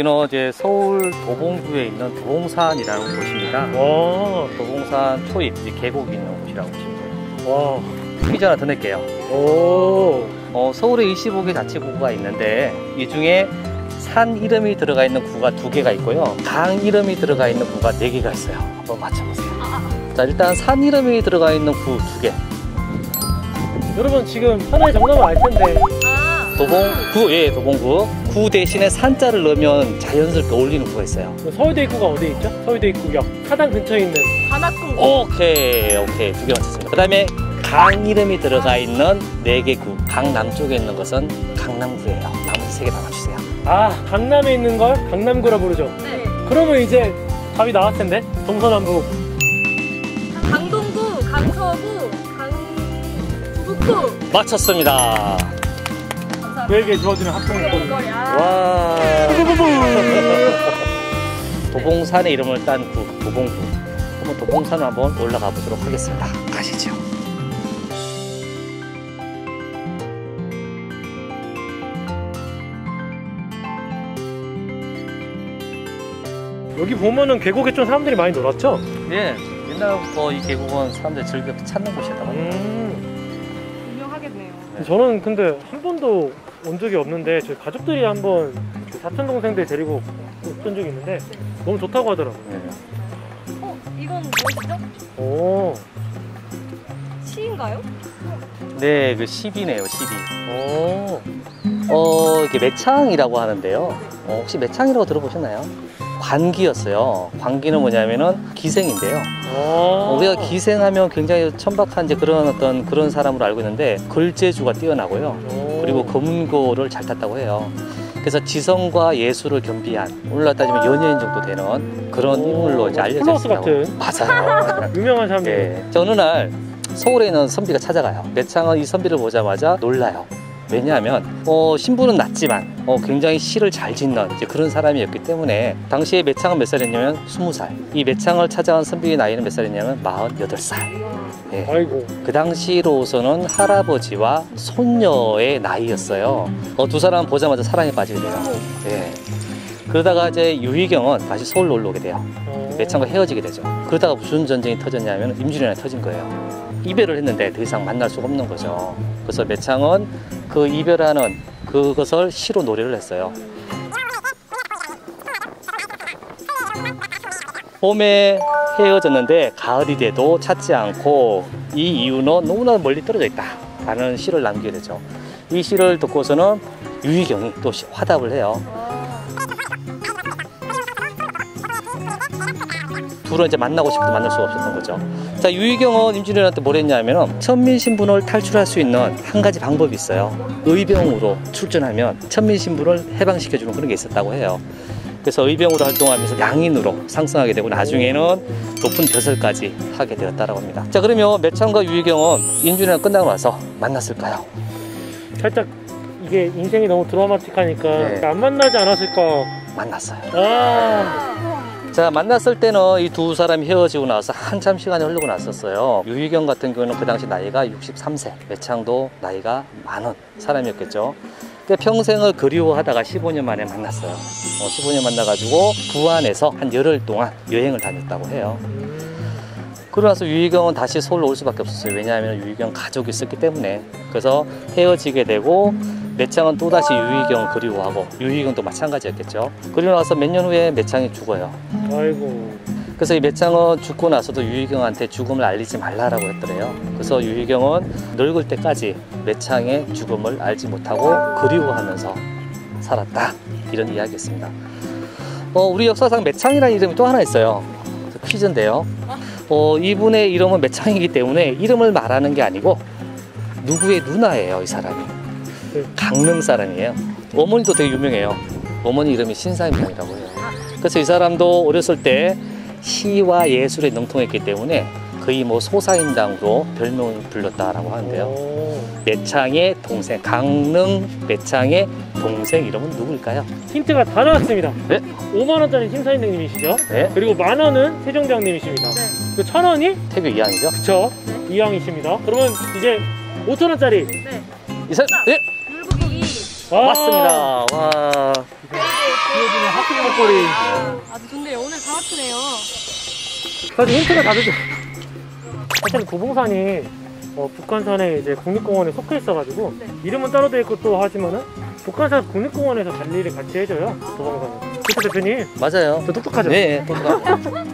여기는 이제 서울 도봉구에 있는 도봉산이라는 곳입니다. 와. 도봉산 초입, 이제 계곡이 있는 곳이라고 보시면 돼요. 와. 퀴즈 하나 더 낼게요. 오. 서울에 25개 자치구가 있는데 이 중에 산 이름이 들어가 있는 구가 2개가 있고요. 강 이름이 들어가 있는 구가 4개가 있어요. 한번 맞춰보세요. 자, 일단 산 이름이 들어가 있는 구 2개. 여러분 지금 하나의 정답을 알 텐데. 도봉구, 예, 도봉구. 구 대신에 산자를 넣으면 자연스럽게 어울리는 구가 있어요. 서울대 입구가 어디 있죠? 서울대 입구역 사당 근처에 있는 관악구. 오케이, 2개 맞췄습니다. 그 다음에 강 이름이 들어가 있는 4개 구. 강 남쪽에 있는 것은 강남구예요. 나머지 3개 다 맞추세요. 아, 강남에 있는 걸 강남구라 부르죠? 네. 그러면 이제 답이 나왔을 텐데? 동서남북. 강동구, 강서구, 강북구. 맞췄습니다. 그에게 주어지는 합성권. 와. 도봉산의 이름을 딴 구, 도봉구. 한번 도봉산을 한번 올라가 보도록 하겠습니다. 가시죠. 여기 보면은 계곡에 좀 사람들이 많이 놀았죠? 예, 옛날부터 이 계곡은 사람들이 즐겨 찾는 곳이었다고 합니다. 유명하겠네요. 네. 저는 근데 한 번도 온 적이 없는데 저희 가족들이 한번 사촌 동생들 데리고 온 적이 있는데 너무 좋다고 하더라고요. 네. 이건 뭐시죠? 오. 시인가요? 네, 그 시비네요, 시비. 오. 이게 매창이라고 하는데요. 혹시 매창이라고 들어보셨나요? 관기였어요. 관기는 뭐냐면은 기생인데요. 우리가 기생하면 굉장히 천박한 이제 그런 사람으로 알고 있는데 글재주가 뛰어나고요. 그리고 검은고를 잘 탔다고 해요. 그래서 지성과 예술을 겸비한 오늘날 따지면 연예인 정도 되는 그런 인물로 이제 알려져 있습니다. 맞아요. 유명한 사람들. 네. 어느 날 서울에 있는 선비가 찾아가요. 매창은 이 선비를 보자마자 놀라요. 왜냐하면 신분은 낮지만 굉장히 시를 잘 짓는 이제 그런 사람이었기 때문에 당시에 매창은 몇 살이었냐면 20살. 이 매창을 찾아간 선비의 나이는 몇 살이냐면 48살. 예. 아이고. 그 당시로서는 할아버지와 손녀의 나이였어요. 두 사람 보자마자 사랑에 빠지게 돼요. 예. 그러다가 이제 유희경은 다시 서울로 올라오게 돼요. 매창과 헤어지게 되죠. 그러다가 무슨 전쟁이 터졌냐면 임진왜란이 터진 거예요. 이별을 했는데 더 이상 만날 수가 없는 거죠. 그래서 매창은 그 이별하는 그것을 시로 노래를 했어요. 봄에 헤어졌는데 가을이 돼도 찾지 않고 이 이유는 너무나 멀리 떨어져 있다 라는 시를 남기게 되죠. 이 시를 듣고서는 유희경이 또 화답을 해요. 둘은 이제 만나고 싶어도 만날 수가 없었던 거죠. 자, 유희경은 임진왜란 뭘 했냐면 천민신분을 탈출할 수 있는 한 가지 방법이 있어요. 의병으로 출전하면 천민신분을 해방시켜주는 그런 게 있었다고 해요. 그래서 의병으로 활동하면서 양인으로 상승하게 되고 나중에는 높은 벼슬까지 하게 되었다고 합니다. 자, 그러면 매창과 유희경은 임진왜란 끝나고 나서 만났을까요? 살짝 이게 인생이 너무 드라마틱하니까 네. 안 만나지 않았을까? 만났어요. 자, 만났을 때는 이 두 사람이 헤어지고 나서 한참 시간이 흐르고 났었어요. 유희경 같은 경우는 그 당시 나이가 63세, 매창도 나이가 많은 사람이었겠죠. 평생을 그리워하다가 15년 만에 만났어요. 15년 만나가지고 부안에서 한 열흘 동안 여행을 다녔다고 해요. 그러고 나서 유희경은 다시 서울로 올 수밖에 없었어요. 왜냐하면 유희경 가족이 있었기 때문에. 그래서 헤어지게 되고 매창은 또다시 유희경을 그리워하고 유희경도 마찬가지였겠죠. 그리고 나서 몇 년 후에 매창이 죽어요. 아이고. 그래서 이 매창은 죽고 나서도 유희경한테 죽음을 알리지 말라라고 했더래요. 그래서 유희경은 늙을 때까지 매창의 죽음을 알지 못하고 그리워하면서 살았다. 이런 이야기였습니다. 우리 역사상 매창이라는 이름이 또 하나 있어요. 퀴즈인데요. 이분의 이름은 매창이기 때문에 이름을 말하는 게 아니고 누구의 누나예요, 이 사람이. 강릉 사람이에요. 어머니도 되게 유명해요. 어머니 이름이 신사임당이라고 해요. 그래서 이 사람도 어렸을 때 시와 예술에 능통했기 때문에 거의 뭐 소사임당으로 별명을 불렀다라고 하는데요. 매창의 동생, 강릉 매창의 동생 이름은 누구일까요? 힌트가 다 나왔습니다. 네? 5만원짜리 심사임당님이시죠? 네. 그리고 10,000원은 세종장님이십니다. 네. 그 1,000원이 태교 이항이죠? 그쵸? 네. 이항이십니다. 그러면 이제 5,000원짜리. 네. 이 사람, 네! 물고기. 맞습니다. 와. 이어지는 학생 목걸이. 아주 좋네요. 오늘 다 맞추네요. 사실 힌트가 다 되죠. 사실 도봉산이 북한산에 이제 국립공원에 속해 있어가지고 네. 이름은 따로 돼 있고 또 하지만은 북한산 국립공원에서 관리를 같이 해줘요. 도봉산은. 그렇죠 대표님? 맞아요. 저 똑똑하죠? 네, 똑똑하고.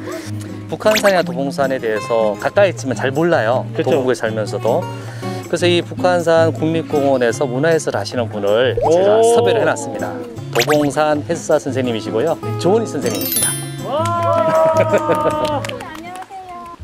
북한산이나 도봉산에 대해서 가까이 있지만 잘 몰라요. 그쵸. 도봉구에 살면서도. 그래서 이 북한산 국립공원에서 문화해설 하시는 분을 제가 오. 섭외를 해놨습니다. 도봉산 해수사 선생님이시고요. 조은희 선생님이십니다. 와.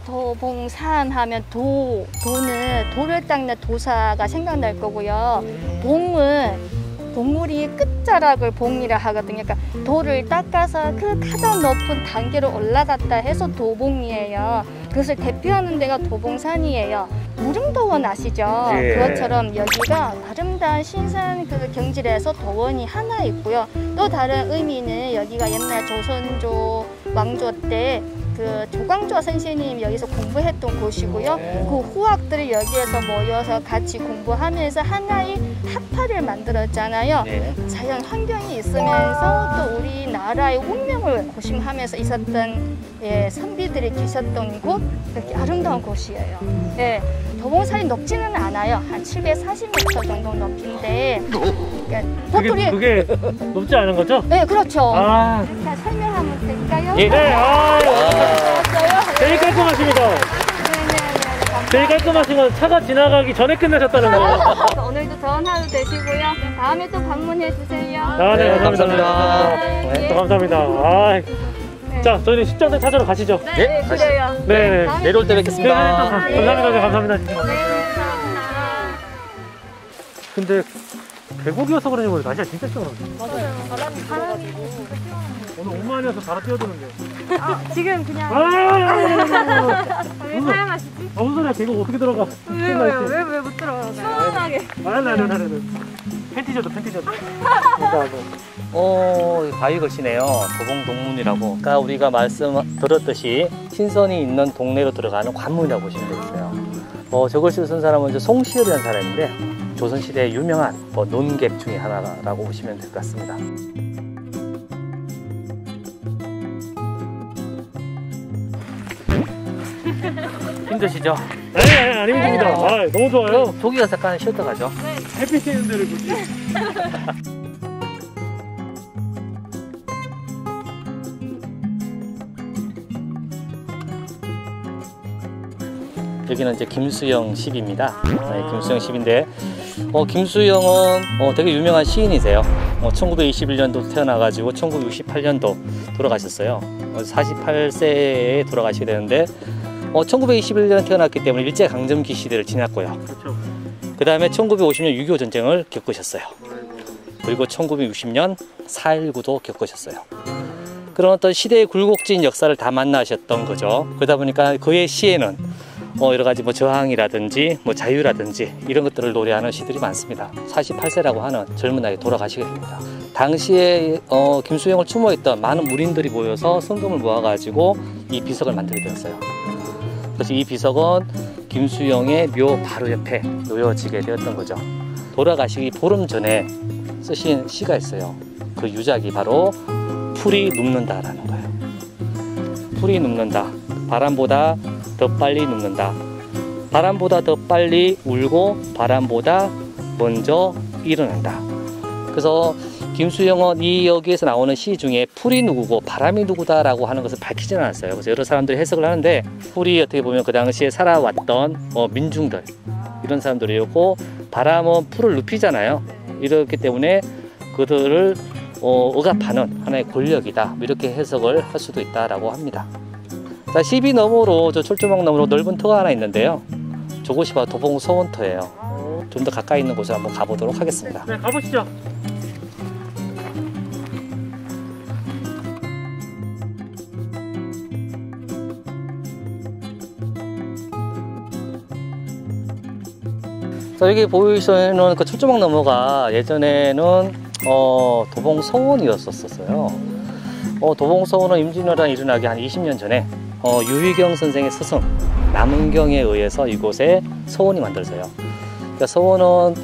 도봉산 하면 도는 돌을 닦는 도사가 생각날 거고요. 봉은 봉우리의 끝자락을 봉이라 하거든요. 그러니까 돌을 닦아서 그 가장 높은 단계로 올라갔다 해서 도봉이에요. 그것을 대표하는 데가 도봉산이에요. 무릉도원 아시죠? 예. 그것처럼 여기가 아름다운 신선 그 경질에서 도원이 하나 있고요. 또 다른 의미는 여기가 옛날 조선조 왕조 때 그 조광조 선생님 여기서 공부했던 곳이고요. 그 후학들이 여기에서 모여서 같이 공부하면서 하나의 학파를 만들었잖아요. 네. 자연 환경이 있으면서 또 우리나라의 운명을 고심하면서 있었던 선비들이 계셨던 곳, 이렇게 아름다운 곳이에요. 예, 도봉산이 높지는 않아요. 한 740m 정도 높이인데 그게 높지 않은 거죠? 네, 그렇죠. 아, 자, 설명하면 될까요? 예. 네, 제일 깔끔하십니다. 네네네. 제일 깔끔하신 건 차가 지나가기 전에 끝내셨다는 거. 오늘도 좋은 하루 되시고요. 다음에 또 방문해 주세요. 아, 네, 감사합니다. 감사합니다. 네. 또 감사합니다. 아, 자, 저희는 식정생 찾으러 가시죠. 네, 그래요. 네. 다음에 내려올 때 네, 뵙겠습니다. 감사합니다. 감사합니다. 네, 감사합니다. 근데 계곡이어서 그런지 모르겠어요. 날씨가 진짜 시원합니다. 맞아요. 바람이 불어가지고. 오늘 오만이어서 바로 뛰어드는데. 지금 그냥 아! 왜 사용하시지? 무슨 소리야? 계곡 어떻게 들어가? 왜 못 들어가요? 시원하게. 나는 팬티셔츠. 이 바위 것이네요. 도봉동문이라고. 그러니까 우리가 말씀 들었듯이 신선이 있는 동네로 들어가는 관문이라고 보시면 되겠어요. 저것을 쓴 사람은 이제 송시열이라는 사람인데 조선시대의 유명한 논객 중에 하나라고 보시면 될 것 같습니다. 힘드시죠? 아니, 아닙니다. 아, 너무 좋아요. 조기가 잠깐 쉬었다 가죠. 햇빛 쬐는 데를 보지. 여기는 이제 김수영 시비입니다. 네, 김수영 시비인데 김수영은 되게 유명한 시인이세요. 1921년도 태어나가지고 1968년도 돌아가셨어요. 48세에 돌아가시게 되는데 1921년 태어났기 때문에 일제강점기 시대를 지났고요. 그렇죠. 그 다음에 1950년 6.25 전쟁을 겪으셨어요. 그리고 1960년 4.19도 겪으셨어요. 그런 어떤 시대의 굴곡진 역사를 다 만나셨던 거죠. 그러다 보니까 그의 시에는 여러 가지 저항이라든지 자유라든지 이런 것들을 노래하는 시들이 많습니다. 48세라고 하는 젊은 나이에 돌아가시게 됩니다. 당시에 김수영을 추모했던 많은 무린들이 모여서 성금을 모아가지고 이 비석을 만들게 되었어요. 그래서 이 비석은 김수영의 묘 바로 옆에 놓여지게 되었던 거죠. 돌아가시기 보름 전에 쓰신 시가 있어요. 그 유작이 바로 풀이 눕는다라는 거예요. 풀이 눕는다. 바람보다 더 빨리 눕는다. 바람보다 더 빨리 울고 바람보다 먼저 일어난다. 그래서 김수영은 이 여기에서 나오는 시 중에 풀이 누구고 바람이 누구다라고 하는 것을 밝히진 않았어요. 그래서 여러 사람들이 해석을 하는데 풀이 어떻게 보면 그 당시에 살아왔던 민중들 이런 사람들이었고 바람은 풀을 눕히잖아요. 이렇기 때문에 그들을 억압하는 하나의 권력이다. 이렇게 해석을 할 수도 있다라고 합니다. 자, 12 너머로 저 철조망 너머로 넓은 터가 하나 있는데요. 저곳이 바로 도봉 소원터예요. 좀 더 가까이 있는 곳을 한번 가보도록 하겠습니다. 네, 가보시죠. 자, 여기 보이시는 그 철조망 너머가 예전에는 도봉 서원이었었어요. 도봉 서원은 임진왜란이 일어나기 한 20년 전에 유희경 선생의 스승 남은경에 의해서 이곳에 서원이 만들어져요. 그러니까 서원은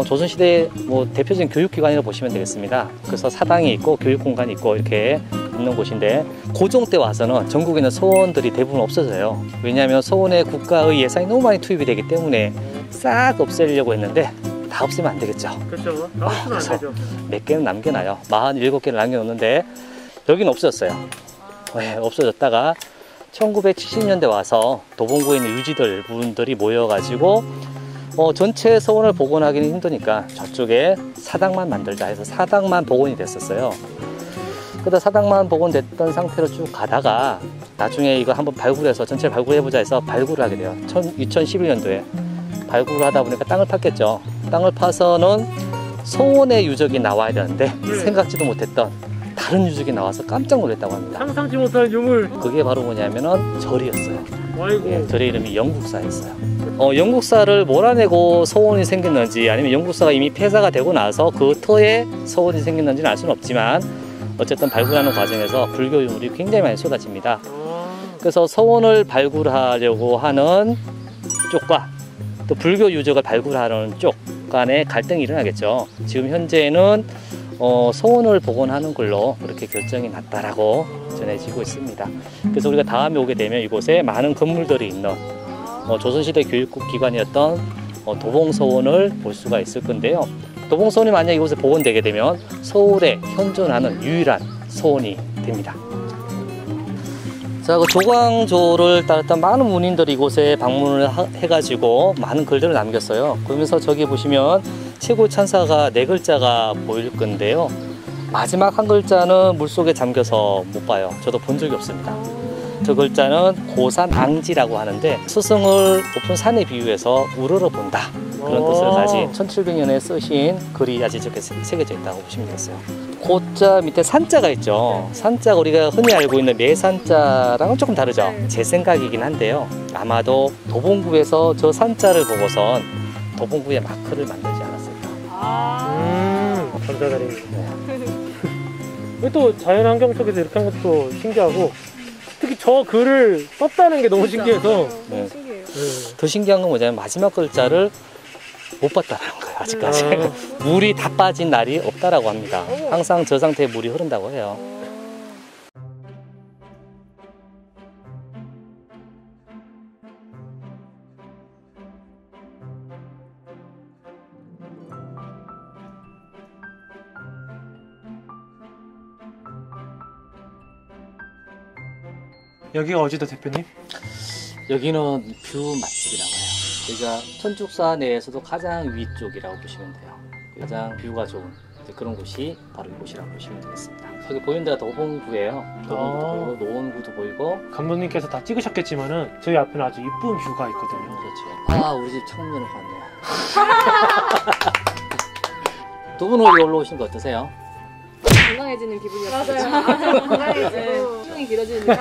조선시대 뭐 대표적인 교육기관이라고 보시면 되겠습니다. 그래서 사당이 있고 교육공간이 있고 이렇게 있는 곳인데 고종 때 와서는 전국에 있는 서원들이 대부분 없어져요. 왜냐하면 서원에 국가의 예산이 너무 많이 투입이 되기 때문에 싹 없애려고 했는데 다 없애면 안 되겠죠. 그렇죠. 나오시면 안 되죠. 몇 개는 남겨놔요. 47개를 남겨놓는데 여기는 없어졌어요. 네, 없어졌다가 1970년대 와서 도봉구에 있는 유지들 분들이 모여가지고 전체 서원을 복원하기는 힘드니까 저쪽에 사당만 만들자 해서 사당만 복원이 됐었어요. 그러다 사당만 복원됐던 상태로 쭉 가다가 나중에 이거 한번 발굴해서 전체를 발굴해보자 해서 발굴을 하게 돼요. 2011년도에 발굴을 하다 보니까 땅을 팠겠죠. 땅을 파서는 서원의 유적이 나와야 되는데 생각지도 못했던 다른 유적이 나와서 깜짝 놀랐다고 합니다. 상상치 못할 유물. 그게 바로 뭐냐면은 절이었어요. 아이고. 예, 절의 이름이 영국사였어요. 영국사를 몰아내고 서원이 생겼는지 아니면 영국사가 이미 폐사가 되고 나서 그 터에 서원이 생겼는지는 알 수는 없지만 어쨌든 발굴하는 과정에서 불교 유물이 굉장히 많이 쏟아집니다. 그래서 서원을 발굴하려고 하는 쪽과 또 불교 유적을 발굴하는 쪽 간에 갈등이 일어나겠죠. 지금 현재는 서원을 복원하는 걸로 그렇게 결정이 났다라고 전해지고 있습니다. 그래서 우리가 다음에 오게 되면 이곳에 많은 건물들이 있는 조선시대 교육국 기관이었던 도봉서원을 볼 수가 있을 건데요. 도봉서원이 만약 이곳에 복원되게 되면 서울에 현존하는 유일한 서원이 됩니다. 자, 그 조광조를 따랐던 많은 문인들이 이곳에 방문을 해가지고 많은 글들을 남겼어요. 그러면서 저기 보시면 최고의 찬사가 4글자가 보일 건데요. 마지막 한 글자는 물속에 잠겨서 못 봐요. 저도 본 적이 없습니다. 저 글자는 고산앙지라고 하는데 스승을 높은 산에 비유해서 우러러 본다 그런 뜻을 가진 1700년에 쓰신 글이 아직 저렇게 새겨져 있다고 보시면 되겠어요. 고자 밑에 산자가 있죠. 산자가 우리가 흔히 알고 있는 매산자랑은 조금 다르죠. 제 생각이긴 한데요. 아마도 도봉구에서 저 산자를 보고선 도봉구에 마크를 만들지 않았을까. 감사드립니다. 또 자연환경 속에서 이렇게 한 것도 신기하고 특히 저 글을 썼다는 게 너무 신기해서. 네. 더 신기한 건 뭐냐면 마지막 글자를 못 봤다는 거예요. 아직까지. 물이 다 빠진 날이 없다라고 합니다. 항상 저 상태에 물이 흐른다고 해요. 여기가 어디다 대표님? 여기는 뷰 맛집이라고 해요. 여기가 천축사 내에서도 가장 위쪽이라고 보시면 돼요. 가장 뷰가 좋은 그런 곳이 바로 이곳이라고 보시면 되겠습니다. 여기 보이는 데가 도봉구예요. 도봉구도 보이고 노원구도 보이고. 감독님께서 다 찍으셨겠지만은 저희 앞에는 아주 이쁜 뷰가 있거든요. 그렇죠. 아, 우리 집 청년을 봤네요. 두 분은 여기 올라오신 거 어떠세요? 건강해지는 기분이었어요. 맞아요. 건강해지고 수명이 길어지는 느낌.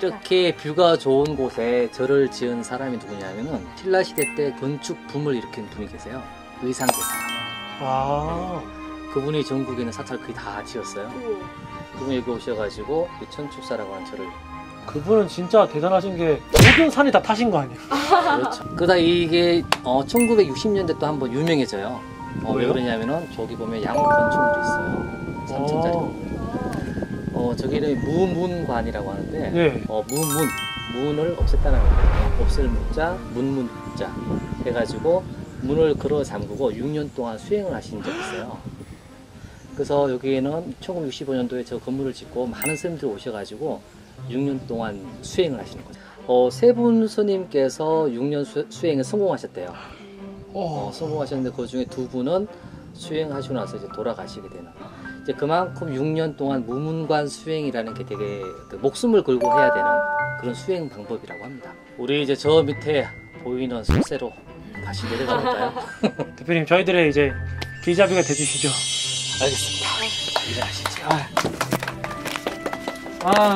이렇게 뷰가 좋은 곳에 절을 지은 사람이 누구냐면은 신라 시대 때 건축 붐을 일으킨 분이 계세요. 의상대사. 그분이 전국에 있는 사찰 거의 다 지었어요. 그분이 여기 오셔가지고 이 천축사라고 하는 절을. 그분은 진짜 대단하신 게 모든 산이 다 타신 거 아니에요? 그렇죠. 그러다 이게 1960년대 또 한번 유명해져요. 왜 왜요? 그러냐면은 저기 보면 양건축물이 있어요. 3층짜리. 저기 이름이 무문관이라고 하는데 네. 문을 없앴다는 거예요. 없앨 문자, 문자 해가지고 문을 걸어 잠그고 6년 동안 수행을 하신 적이 있어요. 그래서 여기에는 1965년도에 저 건물을 짓고 많은 스님들이 오셔가지고 6년 동안 수행을 하시는 거죠. 세 분 스님께서 6년 수행에 성공하셨대요. 성공하셨는데 그 중에 2분은 수행하시고 나서 이제 돌아가시게 되는. 이제 그만큼 6년 동안 무문관 수행이라는 게 되게 목숨을 걸고 해야 되는 그런 수행 방법이라고 합니다. 우리 이제 저 밑에 보이는 숲새로 다시 내려가 볼까요? 대표님 저희들의 이제 길잡이가 돼주시죠. 알겠습니다. 일어나시죠.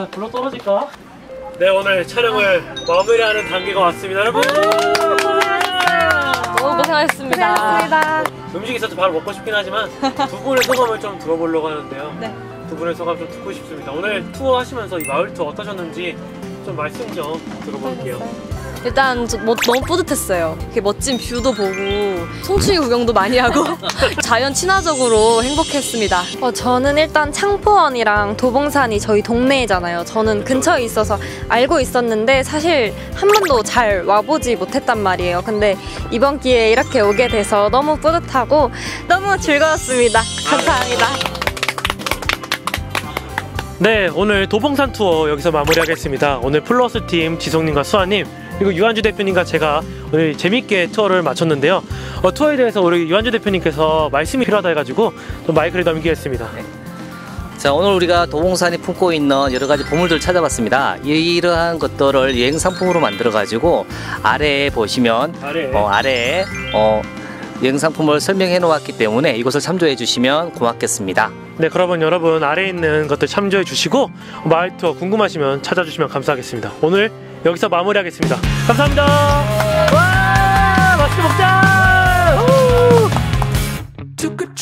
불러 떨어질까? 네, 오늘 촬영을 마무리하는 단계가 왔습니다, 여러분. 너무 고생하셨습니다. 음식이 있어서 바로 먹고 싶긴 하지만 두 분의 소감을 좀 들어보려고 하는데요. 네. 두 분의 소감 좀 듣고 싶습니다. 오늘 투어 하시면서 이 마을 투어 어떠셨는지 좀 말씀 좀 들어볼게요. 일단 너무 뿌듯했어요. 이렇게 멋진 뷰도 보고 송충이 구경도 많이 하고 자연 친화적으로 행복했습니다. 저는 일단 창포원이랑 도봉산이 저희 동네잖아요. 저는 근처에 있어서 알고 있었는데 사실 한 번도 잘 와보지 못했단 말이에요. 근데 이번 기회에 이렇게 오게 돼서 너무 뿌듯하고 너무 즐거웠습니다. 감사합니다. 네, 오늘 도봉산 투어 여기서 마무리하겠습니다. 오늘 플러스 팀 지성님과 수아님 그리고 유한주 대표님과 제가 오늘 재밌게 투어를 마쳤는데요. 투어에 대해서 우리 유한주 대표님께서 말씀이 필요하다 해가지고 좀 마이크를 넘기겠습니다. 자, 오늘 우리가 도봉산이 품고 있는 여러 가지 보물들을 찾아봤습니다. 이러한 것들을 여행 상품으로 만들어 가지고 아래에 보시면 아래에 여행 상품을 설명해 놓았기 때문에 이것을 참조해 주시면 고맙겠습니다. 네, 그러면 여러분 아래에 있는 것들 참조해 주시고 마을 투어 궁금하시면 찾아주시면 감사하겠습니다. 오늘 여기서 마무리하겠습니다. 감사합니다. 와, 맛있게 먹자.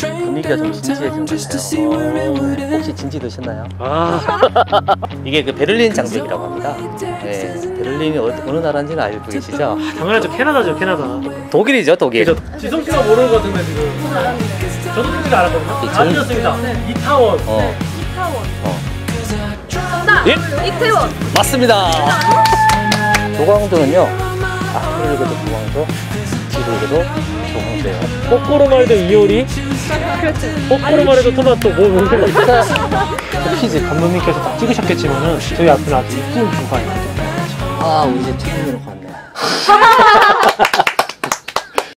분위기가 좀 진지해진 것 같아요. 혹시 진지 드셨나요? 이게 그 베를린 장벽이라고 합니다. 네, 베를린이 어느 나라인지는 알고 계시죠? 당연하죠. 캐나다죠, 캐나다. 독일이죠, 독일. 그죠? 지성 씨가 모르는 것 같은데 지금. 저도 솔직히 알았거든요. 다 드셨습니다. 이타원. 정답! 예? 이태원! 맞습니다. 조광조는요, 앞으로 읽어도 조광조, 뒤로 읽어도 조광조예요. 거꾸로 말해도 이효리, 거꾸로 말해도 토마토. 퀴즈 감독님께서 다 찍으셨겠지만은 저희 앞에는 아주 이쁜 뷰가 있거든요. 우리 이제 최근으로 갔네.